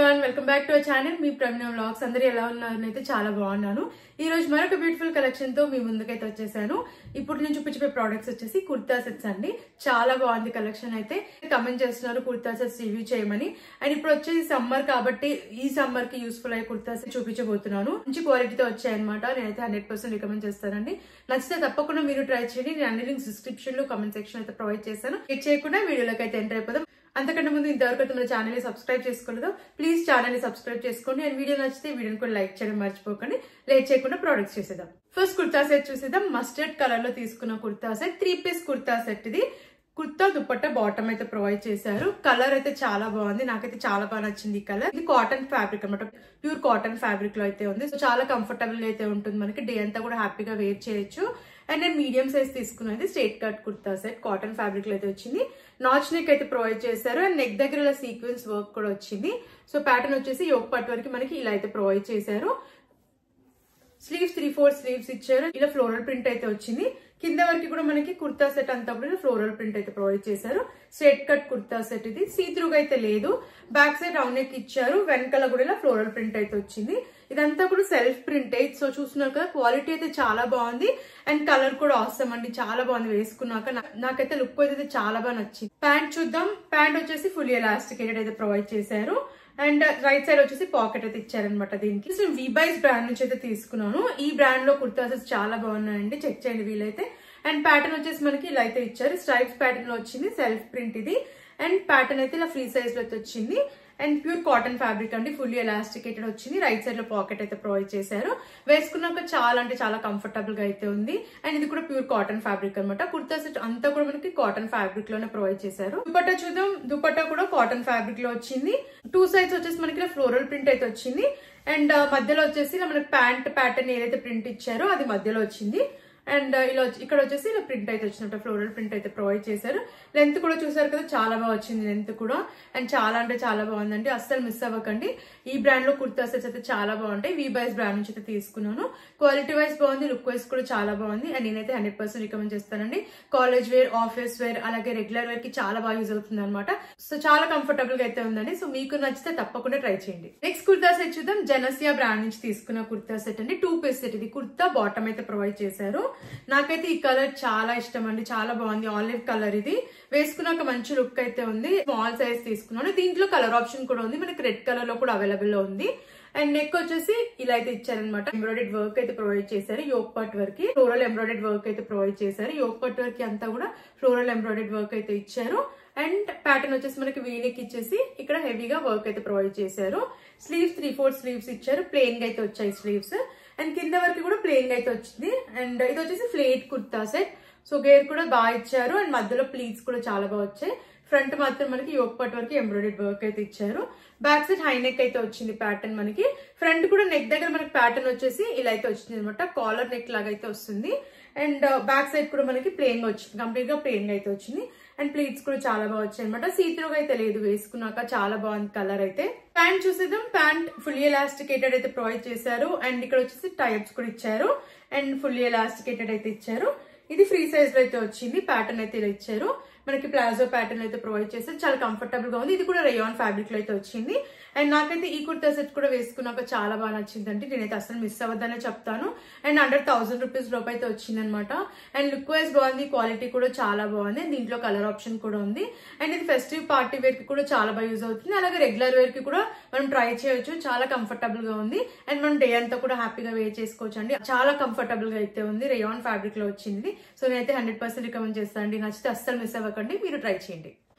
Everyone welcome back to our channel me Praveena vlogs. అందరూ ఎలా ఉన్నారనైతే చాలా బాగున్నాను. ఈ రోజు మరొక బ్యూటిఫుల్ కలెక్షన్ తో మీ ముందుకైతే వచ్చేసాను. ఇప్పుడు నేను చూపించే ప్రొడక్ట్స్ వచ్చేసి కుర్తా సెట్స్ అండి. చాలా బాగుంది కలెక్షన్. అయితే కమెంట్ చేస్తున్నారు కుర్తా సెట్స్ రివ్యూ చేయమని. అండ్ ఇప్పుడు వచ్చేసి సమ్మర్ కాబట్టి ఈ సమ్మర్ కి యూస్ఫుల్ అయ్యే కుర్తా సెట్ చూపించబోతున్నాను. మంచి క్వాలిటీతో వచ్చాయన్నమాట. నేనైతే 100% రికమెండ్ చేస్తానండి. నచ్చితే తప్పకుండా మీరు ట్రై చేయండి. నేను అన్ని లింక్స్ డిస్క్రిప్షన్ లో కమెంట్ సెక్షన్ అయితే ప్రొవైడ్ చేశాను. క్లిక్ చేయకుండా వీడియోలోకి అయితే ఎంటర్ అయిపోదాం. అంతకంటే ముందు ఇంతవరకు అయితే మన ఛానల్ ని సబ్స్క్రైబ్ చేసుకోలేదు, ప్లీజ్ ఛానల్ ని సబ్స్క్రైబ్ చేసుకోండి. అండ్ వీడియో నచ్చితే వీడియోని కూడా లైక్ చేయడం మర్చిపోకండి. లేట్ చేయకుండా ప్రొడక్ట్స్ చూసేద్దాం. ఫస్ట్ కుర్తా సెట్ చూసేద్దాం. మస్టర్డ్ కలర్ లో తీసుకున్న kurta set, 3 piece kurta set. ఇది కుర్తా దుపట్టా బాటమ్ అయితే ప్రొవైడ్ చేశారు. కలర్ అయితే చాలా బాగుంది, నాకైతే చాలా బాగా నచ్చింది ఈ కలర్. ఇది కాటన్ ఫ్యాబ్రిక్ అనమాట, ప్యూర్ కాటన్ ఫ్యాబ్రిక్ లో అయితే ఉంది. సో చాలా కంఫర్టబుల్ అయితే ఉంటుంది, మనకి డే అంతా కూడా హ్యాపీగా వేర్ చేయొచ్చు. అండ్ నేను మీడియం సైజ్ తీసుకున్నది straight cut kurta set, cotton fabric లో అయితే వచ్చింది. నాచ్ నెక్ అయితే ప్రొవైడ్ చేశారు. అండ్ నెక్ దగ్గర ఇలా సీక్వెన్స్ వర్క్ కూడా వచ్చింది. సో ప్యాటర్న్ వచ్చేసి యోక్ పట్ వరకు మనకి ఇలా అయితే ప్రొవైడ్ చేశారు. స్లీవ్స్ 3/4 స్లీవ్స్ ఇచ్చారు. ఇలా ఫ్లోరల్ ప్రింట్ అయితే వచ్చింది. కింద వరకు కూడా మనకి కుర్తా సెట్ అంతా కూడా ఫ్లోరల్ ప్రింట్ అయితే ప్రొవైడ్ చేశారు. స్ట్రేట్ కట్ కుర్తా సెట్ ఇది. సీత్రూగా అయితే లేదు. బ్యాక్ సైడ్ రౌండ్ నెక్ ఇచ్చారు. వెనకాల కూడా ఇలా ఫ్లోరల్ ప్రింట్ అయితే వచ్చింది. ఇదంతా కూడా సెల్ఫ్ ప్రింట్. సో చూస్తున్నారు కదా, క్వాలిటీ అయితే చాలా బాగుంది. అండ్ కలర్ కూడా అవసరం అండి, చాలా బాగుంది. వేసుకున్నాక నాకైతే లుక్ అయితే చాలా బాగా నచ్చింది. ప్యాంట్ చూద్దాం. ప్యాంట్ వచ్చేసి ఫుల్ ఎలాస్టికేటెడ్ అయితే ప్రొవైడ్ చేశారు. అండ్ రైట్ సైడ్ వచ్చేసి పాకెట్ అయితే ఇచ్చారనమాట. దీనికి నేను వీబైస్ బ్రాండ్ నుంచి అయితే తీసుకున్నాను. ఈ బ్రాండ్ లో కుర్తా సెట్స్ చాలా బాగున్నాయండి, చెక్ చేయండి వీలైతే. అండ్ ప్యాటర్న్ వచ్చేసి మనకి ఇలా అయితే ఇచ్చారు. స్ట్రైప్స్ ప్యాటర్న్ లో వచ్చింది, సెల్ఫ్ ప్రింట్ ఇది. అండ్ ప్యాటర్న్ అయితే ఇలా ఫ్రీ సైజ్ లో అయితే వచ్చింది. అండ్ ప్యూర్ కాటన్ ఫ్యాబ్రిక్ అండి, ఫుల్లీ ఎలాస్టికేటెడ్ వచ్చింది. రైట్ సైడ్ లో పాకెట్ అయితే ప్రొవైడ్ చేశారు. వేసుకున్నాక చాలా అంటే చాలా కంఫర్టబుల్ గా అయితే ఉంది. అండ్ ఇది కూడా ప్యూర్ కాటన్ ఫ్యాబ్రిక్ అనమాట. కుర్తా సెట్ అంతా కూడా మనకి కాటన్ ఫ్యాబ్రిక్ లోనే ప్రొవైడ్ చేశారు. దుపట్టా చూద్దాం. దుపట్టా కూడా కాటన్ ఫ్యాబ్రిక్ లో వచ్చింది. 2 సైడ్స్ వచ్చేసి మనకి ఫ్లోరల్ ప్రింట్ అయితే వచ్చింది. అండ్ మధ్యలో వచ్చేసి మనకి ప్యాంట్ ప్యాటర్న్ ఏదైతే ప్రింట్ ఇచ్చారో అది మధ్యలో వచ్చింది. అండ్ ఇలా ఇక్కడ వచ్చేసి ఇలా ప్రింట్ అయితే వచ్చినట్టు ఫ్లోరల్ ప్రింట్ అయితే ప్రొవైడ్ చేశారు. లెంత్ కూడా చూసారు కదా, చాలా బాగా వచ్చింది లెంత్ కూడా. అండ్ చాలా అంటే చాలా బాగుందండి, అస్సలు మిస్ అవ్వకండి. ఈ బ్రాండ్ లో కుర్తా సెట్స్ అయితే చాలా బాగుంటాయి. వీబైస్ బ్రాండ్ నుంచి అయితే తీసుకున్నాను. క్వాలిటీ వైజ్ బాగుంది, లుక్ వైజ్ కూడా చాలా బాగుంది. అండ్ నేనైతే 100% రికమెండ్ చేస్తానండి. కాలేజ్ వేర్, ఆఫీస్ వేర్, అలాగే రెగ్యులర్ వేర్ కి చాలా బాగా యూజ్ అవుతుంది అనమాట. సో చాలా కంఫర్టబుల్ గా అయితే ఉందండి. సో మీకు నచ్చితే తప్పకుండా ట్రై చేయండి. నెక్స్ట్ కుర్తా సెట్ చూద్దాం. జనసియా బ్రాండ్ నుంచి తీసుకున్న కుర్తా సెట్ అండి. 2 పీస్ సెట్. ఇది కుర్తా బాటమ్ అయితే ప్రొవైడ్ చేశారు. నాకైతే ఈ కలర్ చాలా ఇష్టం అండి, చాలా బాగుంది. ఆలివ్ కలర్ ఇది. వేసుకున్నాక మంచి లుక్ అయితే ఉంది. స్మాల్ సైజ్ తీసుకున్నాను. దీంట్లో కలర్ ఆప్షన్ కూడా ఉంది, మనకి రెడ్ కలర్ లో కూడా అవైలబుల్ లో ఉంది. అండ్ నెక్ వచ్చేసి ఇలా అయితే ఇచ్చారనమాట. ఎంబ్రాయిడెడ్ వర్క్ అయితే ప్రొవైడ్ చేశారు. Yoke pat work, floral embroidered work అయితే ప్రొవైడ్ చేశారు. యోక్ పట్ వర్క్ అంతా కూడా ఫ్లోరల్ ఎంబ్రాయిడెడ్ వర్క్ అయితే ఇచ్చారు. అండ్ ప్యాటర్న్ వచ్చేసి మనకి వీనెక్ ఇచ్చేసి ఇక్కడ హెవీగా వర్క్ అయితే ప్రొవైడ్ చేశారు. స్లీవ్స్ 3/4 స్లీవ్స్ ఇచ్చారు. ప్లెయిన్ గా అయితే వచ్చాయి స్లీవ్స్. అండ్ కింద వరకు కూడా ప్లెయిన్ గా అయితే వచ్చింది. అండ్ ఇది వచ్చేసి ఫ్లేట్ కుర్తా సెట్. సో గేర్ కూడా బాగా ఇచ్చారు. అండ్ మధ్యలో ప్లీట్స్ కూడా చాలా బాగా వచ్చాయి. ఫ్రంట్ మాత్రం మనకి యోక్ పట్ వరకు ఎంబ్రాయిడెడ్ వర్క్ అయితే ఇచ్చారు. బ్యాక్ సైడ్ హై నెక్ అయితే వచ్చింది ప్యాటర్న్ మనకి. ఫ్రంట్ కూడా నెక్ దగ్గర మనకి ప్యాటర్న్ వచ్చేసి ఇలా అయితే వచ్చింది అనమాట. కాలర్ నెక్ లాగా అయితే వస్తుంది. అండ్ బ్యాక్ సైడ్ కూడా మనకి ప్లెయిన్ గా వచ్చింది, కంప్లీట్ గా ప్లెయిన్ గా అయితే వచ్చింది. అండ్ ప్లీట్స్ కూడా చాలా బాగా వచ్చాయి అనమాట. సీత్రూగా అయితే లేదు, వేసుకున్నాక చాలా బాగుంది కలర్ అయితే. ప్యాంట్ చూసేద్దాం. ప్యాంట్ ఫుల్లీ ఎలాస్టికేటెడ్ అయితే ప్రొవైడ్ చేశారు. అండ్ ఇక్కడ వచ్చేసి టైప్స్ కూడా ఇచ్చారు. అండ్ ఫుల్లీ ఎలాస్టికేటెడ్ అయితే ఇచ్చారు. ఇది ఫ్రీ సైజ్ లో అయితే వచ్చింది. ప్యాటర్న్ అయితే ఇలా ఇచ్చారు. మనకి ప్లాజో ప్యాటర్న్ అయితే ప్రొవైడ్ చేశారు. చాలా కంఫర్టబుల్ గా ఉంది. ఇది కూడా రేయాన్ ఫ్యాబ్రిక్ లో అయితే వచ్చింది. అండ్ నాకైతే ఈ కుర్తా సెట్ కూడా వేసుకున్నాక చాలా బాగా నచ్చిందంటే, నేనైతే అసలు మిస్ అవ్వద్దనే చెప్తాను. అండ్ అండర్ 1000 రూపీస్ లోపు అయితే వచ్చింది అనమాట. అండ్ లుక్ వైజ్ బాగుంది, క్వాలిటీ కూడా చాలా బాగుంది. దీంట్లో కలర్ ఆప్షన్ కూడా ఉంది. అండ్ ఇది ఫెస్టివ్ పార్టీ వేర్ కి కూడా చాలా బాగా యూజ్ అవుతుంది. అలాగే రెగ్యులర్ వేర్ కి కూడా మనం ట్రై చేయొచ్చు. చాలా కంఫర్టబుల్ గా ఉంది. అండ్ మనం డే అంతా కూడా హ్యాపీగా వేర్ చేసుకోవచ్చు అండి. చాలా కంఫర్టబుల్ గా అయితే ఉంది. రేయాన్ ఫ్యాబ్రిక్ లో వచ్చింది. సో నేనైతే 100% రికమెండ్ చేస్తాను అండి. నచ్చితే అస్సలు మిస్ అవ్వకండి, మీరు ట్రై చేయండి.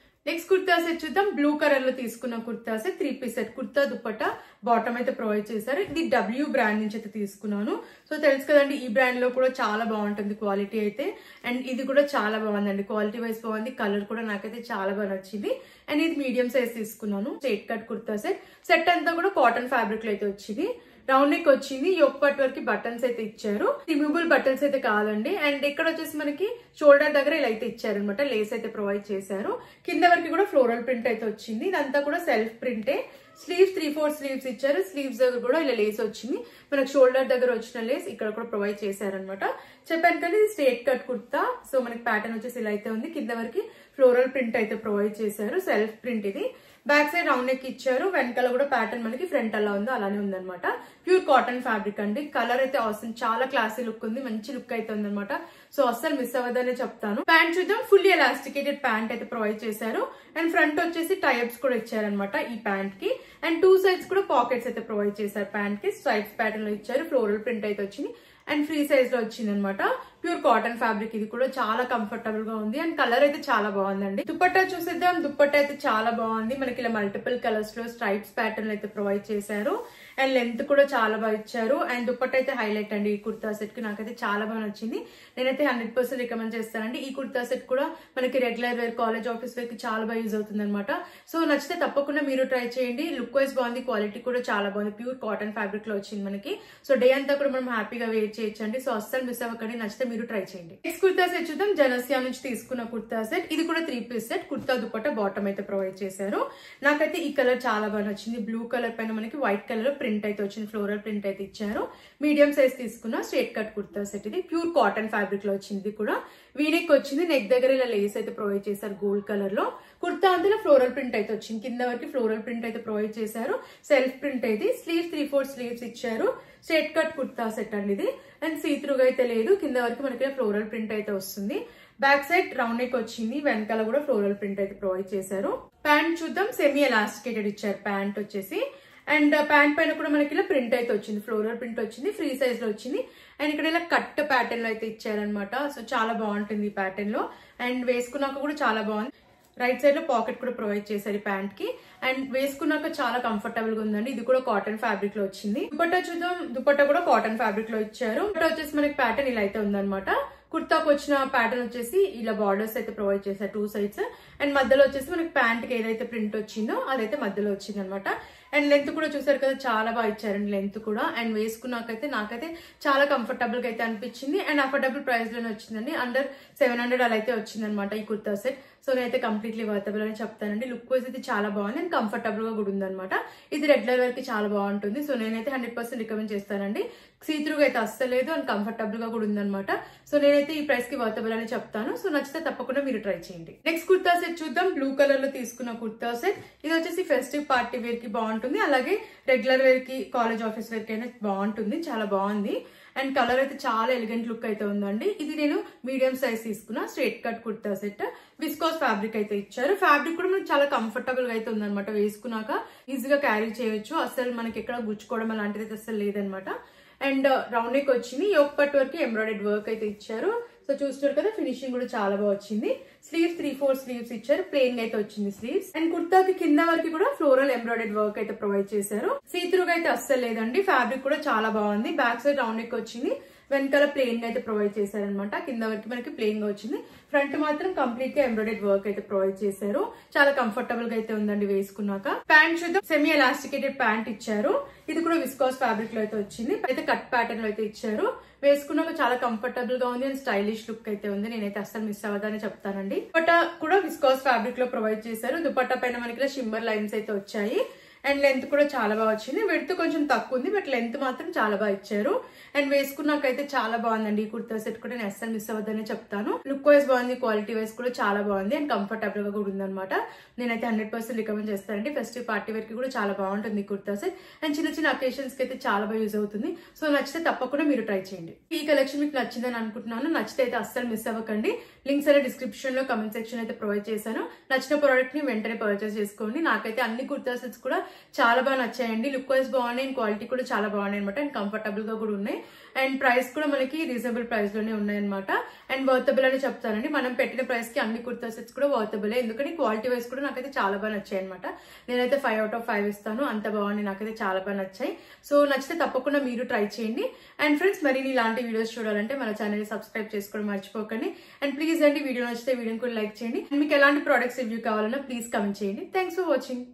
నెక్స్ట్ కుర్తా సెట్ చూద్దాం. బ్లూ కలర్ లో తీసుకున్న kurta set, 3 piece set. Kurta dupatta bottom అయితే ప్రొవైడ్ చేశారు. ఇది W బ్రాండ్ నుంచి అయితే తీసుకున్నాను. సో తెలుసు కదండి, ఈ బ్రాండ్ లో కూడా చాలా బాగుంటుంది క్వాలిటీ అయితే. అండ్ ఇది కూడా చాలా బాగుందండి, క్వాలిటీ వైజ్ బాగుంది. కలర్ కూడా నాకైతే చాలా బాగా నచ్చింది. అండ్ ఇది మీడియం సైజ్ తీసుకున్నాను. Straight cut kurta set. Set అంతా కూడా కాటన్ ఫ్యాబ్రిక్ లో అయితే వచ్చింది. రౌండ్ నెక్ వచ్చింది. యోక్ పట్ వరకు బటన్స్ అయితే ఇచ్చారు. రిమూవబుల్ బటన్స్ అయితే కాదండి. అండ్ ఇక్కడ వచ్చేసి మనకి షోల్డర్ దగ్గర ఇలా అయితే ఇచ్చారనమాట. లేస్ అయితే ప్రొవైడ్ చేశారు. కింద వరకు కూడా ఫ్లోరల్ ప్రింట్ అయితే వచ్చింది. ఇదంతా కూడా సెల్ఫ్ ప్రింటే. స్లీవ్స్ 3/4 స్లీవ్స్ ఇచ్చారు. స్లీవ్స్ దగ్గర కూడా ఇలా లేస్ వచ్చింది. మనకి షోల్డర్ దగ్గర వచ్చిన లేస్ ఇక్కడ కూడా ప్రొవైడ్ చేశారనమాట. చెప్పాను కదా, ఇది స్ట్రేట్ కట్ కుర్తా. సో మనకి ప్యాటర్న్ వచ్చేసి ఇలా అయితే ఉంది. కింద వరకు ఫ్లోరల్ ప్రింట్ అయితే ప్రొవైడ్ చేశారు. సెల్ఫ్ ప్రింట్ ఇది. బ్యాక్ సైడ్ రౌండ్ నెక్ ఇచ్చారు, వెనకాల కూడా ప్యాటర్న్ మనకి ఫ్రంట్ అలా ఉందో అలానే ఉందన్నమాట. ప్యూర్ కాటన్ ఫ్యాబ్రిక్ అండి. కలర్ అయితే అవసరం, చాలా క్లాసీ లుక్ ఉంది, మంచి లుక్ అయితే ఉందన్నమాట. సో అస్సలు మిస్ అవ్వదనే చెప్తాను. ప్యాంట్ చూద్దాం. ఫుల్లీ ఎలాస్టికేటెడ్ ప్యాంట్ అయితే ప్రొవైడ్ చేశారు. అండ్ ఫ్రంట్ వచ్చేసి టైప్స్ కూడా ఇచ్చారనమాట ఈ ప్యాంట్ కి. అండ్ 2 సైడ్స్ కూడా పాకెట్స్ అయితే ప్రొవైడ్ చేశారు ప్యాంట్ కి. స్ట్రైప్స్ ప్యాటర్న్ లో ఇచ్చారు, ఫ్లోరల్ ప్రింట్ అయితే వచ్చింది అండ్ ఫ్రీ సైజ్ లో వచ్చింది అనమాట. ప్యూర్ కాటన్ ఫ్యాబ్రిక్, ఇది కూడా చాలా కంఫర్టబుల్ గా ఉంది అండ్ కలర్ అయితే చాలా బాగుందండి. దుపట్టా చూసేద్దాం. దుపట్టా అయితే చాలా బాగుంది, మనకి ఇలా మల్టిపుల్ కలర్స్ లో స్ట్రైప్స్ ప్యాటర్న్ అయితే ప్రొవైడ్ చేశారు అండ్ లెంత్ కూడా చాలా బాగా ఇచ్చారు. అండ్ దుపట్టా అయితే హైలైట్ అండి ఈ కుర్తా సెట్ కి, నాకైతే చాలా బాగా నచ్చింది. నేనైతే 100% రికమెండ్ చేస్తానండి. ఈ కుర్తా సెట్ కూడా మనకి regular wear, college, office wear కి చాలా బాగా యూజ్ అవుతుంది అనమాట. సో నచ్చితే తప్పకుండా మీరు ట్రై చేయండి. లుక్ వైజ్ బాగుంది, క్వాలిటీ కూడా చాలా బాగుంది. ప్యూర్ కాటన్ ఫ్యాబ్రిక్ లో వచ్చింది మనకి. సో డే అంతా కూడా మనం హ్యాపీగా వేర్ చేయొచ్చండి. సో అస్సలు మిస్ అవ్వకండి, నచ్చితే మీరు ట్రై చేయండి. నెక్స్ట్ కుర్తా సెట్ చూద్దాం. జనసియా నుంచి తీసుకున్న కుర్తా సెట్. ఇది కూడా 3 piece set. Kurta dupatta bottom అయితే ప్రొవైడ్ చేశారు. నాకైతే ఈ కలర్ చాలా బాగా నచ్చింది. బ్లూ కలర్ పైన మనకి వైట్ కలర్ ప్రింట్ అయితే వచ్చింది, ఫ్లోరల్ ప్రింట్ అయితే ఇచ్చారు. మీడియం సైజ్ తీసుకున్న స్ట్రేట్ కట్ కుర్తా సెట్. ఇది ప్యూర్ కాటన్ ఫ్యాబ్రిక్ లో వచ్చింది. ఇది కూడా వీనెక్ వచ్చింది, నెక్ దగ్గర ఇలా లేస్ అయితే ప్రొవైడ్ చేశారు గోల్డ్ కలర్ లో. కుర్తా అంతా ఫ్లోరల్ ప్రింట్ అయితే వచ్చింది, కింద వరకు ఫ్లోరల్ ప్రింట్ అయితే ప్రొవైడ్ చేశారు. సెల్ఫ్ ప్రింట్ అయితే స్లీవ్స్ 3/4 స్లీవ్స్ ఇచ్చారు. స్ట్రేట్ కట్ కుర్తా సెట్ అండి ఇది. అండ్ సీత్రూగా అయితే లేదు, కింద వరకు మనకి ఫ్లోరల్ ప్రింట్ అయితే వస్తుంది. బ్యాక్ సైడ్ రౌండ్ నెక్ వచ్చింది, వెనకాల కూడా ఫ్లోరల్ ప్రింట్ అయితే ప్రొవైడ్ చేశారు. ప్యాంట్ చూద్దాం. సెమీ ఎలాస్టికేటెడ్ ఇచ్చారు ప్యాంట్ వచ్చేసి. అండ్ ప్యాంట్ పైన కూడా మనకి ఇలా ప్రింట్ అయితే వచ్చింది, ఫ్లోరల్ ప్రింట్ వచ్చింది, ఫ్రీ సైజ్ లో వచ్చింది. అండ్ ఇక్కడ ఇలా కట్ ప్యాటర్న్ లో అయితే ఇచ్చారనమాట. సో చాలా బాగుంటుంది ఈ ప్యాటర్న్ లో. అండ్ వేసుకున్నాక కూడా చాలా బాగుంది. రైట్ సైడ్ లో పాకెట్ కూడా ప్రొవైడ్ చేశారు ఈ ప్యాంట్ కి. అండ్ వేసుకున్నాక చాలా కంఫర్టబుల్ గా ఉందండి. ఇది కూడా కాటన్ ఫ్యాబ్రిక్ లో వచ్చింది. దుపట్టా చూద్దాం. దుపట్టా కూడా కాటన్ ఫ్యాబ్రిక్ లో ఇచ్చారు. దుపట్టా వచ్చేసి మనకి ప్యాటర్న్ ఇలా అయితే ఉందన్నమాట. కుర్తాకు వచ్చిన ప్యాటర్న్ వచ్చేసి ఇలా బార్డర్స్ అయితే ప్రొవైడ్ చేశారు 2 సైడ్స్. అండ్ మధ్యలో వచ్చేసి మనకి ప్యాంట్ కి ఏదైతే ప్రింట్ వచ్చిందో అదైతే మధ్యలో వచ్చింది అనమాట. అండ్ లెంత్ కూడా చూసారు కదా, చాలా బాగా ఇచ్చారండి లెంత్ కూడా. అండ్ వేసుకున్నాకైతే నాకైతే చాలా కంఫర్టబుల్ గా అయితే అనిపించింది. అండ్ అఫోర్డబుల్ ప్రైస్ లోనే వచ్చిందండి. అండర్ 700 అలా అయితే వచ్చింది అనమాట ఈ కుర్తా సెట్. సో నేనైతే కంప్లీట్లీ వర్తబుల్ అని చెప్తానండి. లుక్ వైజ్ అయితే చాలా బాగుంది అండ్ కంఫర్టబుల్ గా కూడా ఉందన్నమాట. ఇది రెగ్యులర్ వేర్ కి చాలా బాగుంటుంది. సో నేనైతే 100% రికమెండ్ చేస్తానండి. సీత్రూగా అయితే అస్సలేదు అండ్ కంఫర్టబుల్ గా కూడా ఉందన్నమాట. సో నేనైతే ఈ ప్రైస్ కి వర్తబుల్ అని చెప్తాను. సో నచ్చితే తప్పకుండా మీరు ట్రై చేయండి. నెక్స్ట్ కుర్తా సెట్ చూద్దాం. బ్లూ కలర్ లో తీసుకున్న కుర్తా సెట్. ఇది వచ్చేసి ఫెస్టివ్ పార్టీ వేర్ కి బాగుంటుంది, అలాగే రెగ్యులర్ వేర్ కి, కాలేజ్, ఆఫీస్ వేర్ కి అయినా బాగుంటుంది. చాలా బాగుంది అండ్ కలర్ అయితే చాలా ఎలిగెంట్ లుక్ అయితే ఉందండి. ఇది నేను మీడియం సైజ్ తీసుకున్న straight cut kurta set. Viscose fabric అయితే ఇచ్చారు. ఫ్యాబ్రిక్ కూడా మనకి చాలా కంఫర్టబుల్ గా అయితే ఉందన్నమాట. వేసుకున్నాక ఈజీగా క్యారీ చేయొచ్చు, అసలు మనకి ఎక్కడ గుచ్చుకోవడం అలాంటిది అయితే అసలు లేదనమాట. అండ్ రౌండ్ నెక్ వచ్చింది, యోక్ పట్ వరకు ఎంబ్రాయిడెడ్ వర్క్ అయితే ఇచ్చారు. సో చూస్తున్నారు కదా, ఫినిషింగ్ కూడా చాలా బాగా వచ్చింది. స్లీవ్స్ 3/4 స్లీవ్స్ ఇచ్చారు, ప్లెయిన్ అయితే వచ్చింది స్లీవ్స్. అండ్ కుర్తాకి కింద వరకు కూడా ఫ్లోరల్ ఎంబ్రాయిడెడ్ వర్క్ అయితే ప్రొవైడ్ చేశారు. సీత్రూగా అయితే అస్సలు లేదండి. ఫ్యాబ్రిక్ కూడా చాలా బాగుంది. బ్యాక్ సైడ్ రౌండ్ నెక్ వచ్చింది, వెనకాల ప్లెయిన్ అయితే ప్రొవైడ్ చేశారనమాట. కింద వరకు మనకి ప్లెయిన్ గా వచ్చింది. ఫ్రంట్ మాత్రం కంప్లీట్ గా ఎంబ్రాయిడెడ్ వర్క్ అయితే ప్రొవైడ్ చేశారు. చాలా కంఫర్టబుల్ గా అయితే ఉందండి వేసుకున్నాక. ప్యాంట్ చూద్దాం. సెమీ ఎలాస్టికేటెడ్ ప్యాంట్ ఇచ్చారు. ఇది కూడా విస్కాస్ ఫ్యాబ్రిక్ లో అయితే వచ్చింది. అయితే కట్ ప్యాటర్న్ లో అయితే ఇచ్చారు. వేసుకున్నాక చాలా కంఫర్టబుల్ గా ఉంది అండ్ స్టైలిష్ లుక్ అయితే ఉంది. నేనైతే అస్సలు మిస్ అవ్వదని చెప్తానండి. దుపట్టా కూడా విస్కాస్ ఫ్యాబ్రిక్ లో ప్రొవైడ్ చేశారు. దుపట్టా పైన మనకి షిమ్మర్ లైన్స్ అయితే వచ్చాయి. అండ్ లెంత్ కూడా చాలా బాగా వచ్చింది. విడ్త్ కొంచెం తక్కువ ఉంది, బట్ లెంత్ మాత్రం చాలా బాగా ఇచ్చారు. అండ్ వేసుకున్నాకైతే చాలా బాగుందండి ఈ కుర్తా సెట్ కూడా. నేను అస్సలు మిస్ అవ్వదని చెప్తాను. లుక్ వైజ్ బాగుంది, క్వాలిటీ వైజ్ కూడా చాలా బాగుంది అండ్ కంఫర్టబుల్ గా కూడా ఉందన్నమాట. నేనైతే 100% రికమెండ్ చేస్తానండి. ఫెస్టివ్ పార్టీ వేర్ కి కూడా చాలా బాగుంటుంది ఈ కుర్తా సెట్. అండ్ చిన్న చిన్న అకేషన్స్ కి అయితే చాలా బాగా యూజ్ అవుతుంది. సో నచ్చితే తప్పకుండా మీరు ట్రై చేయండి. ఈ కలెక్షన్ మీకు నచ్చిందని అనుకుంటున్నాను. నచ్చితే అయితే అస్సలు మిస్ అవ్వకండి. లింక్స్ అనే డిస్క్రిప్షన్ లో, కమెంట్ సెక్షన్ అయితే ప్రొవైడ్ చేశాను. నచ్చిన ప్రోడక్ట్ ని వెంటనే పర్చేస్ చేసుకోండి. నాకైతే అన్ని కుర్తా సెట్స్ కూడా చాలా బాగా నచ్చాయండి. లుక్ వైజ్ బాగున్నాయి అండ్ క్వాలిటీ కూడా చాలా బాగున్నాయి అనమాట. అండ్ కంఫర్టబుల్ గా కూడా ఉన్నాయి. అండ్ ప్రైస్ కూడా మనకి రీజనబుల్ ప్రైస్ లోనే ఉన్నాయి అనమాట. అండ్ వర్తబుల్ అని చెప్తానండి. మనం పెట్టిన ప్రైస్ కి అన్ని కుర్తా సెట్స్ కూడా వర్తబుల్. ఎందుకంటే క్వాలిటీ వైజ్ కూడా నాకైతే చాలా బాగా నచ్చాయి అనమాట. నేనైతే 5 out of 5 ఇస్తాను. అంత బాగుంది, నాకైతే చాలా బాగా నచ్చాయి. సో నచ్చితే తప్పకుండా మీరు ట్రై చేయండి. అండ్ ఫ్రెండ్స్, మరి ఇలాంటి వీడియోస్ చూడాలంటే మన ఛానల్ ని సబ్స్క్రైబ్ చేసుకోవడం మర్చిపోకండి. అండ్ ప్లీజ్ అండి, వీడియో నచ్చితే వీడియోని కూడా లైక్ చేయండి. మీకు ఎలాంటి ప్రొడక్ట్స్ రివ్యూ కావాలన్నా ప్లీజ్ కమెంట్ చేయండి. Thanks for watching.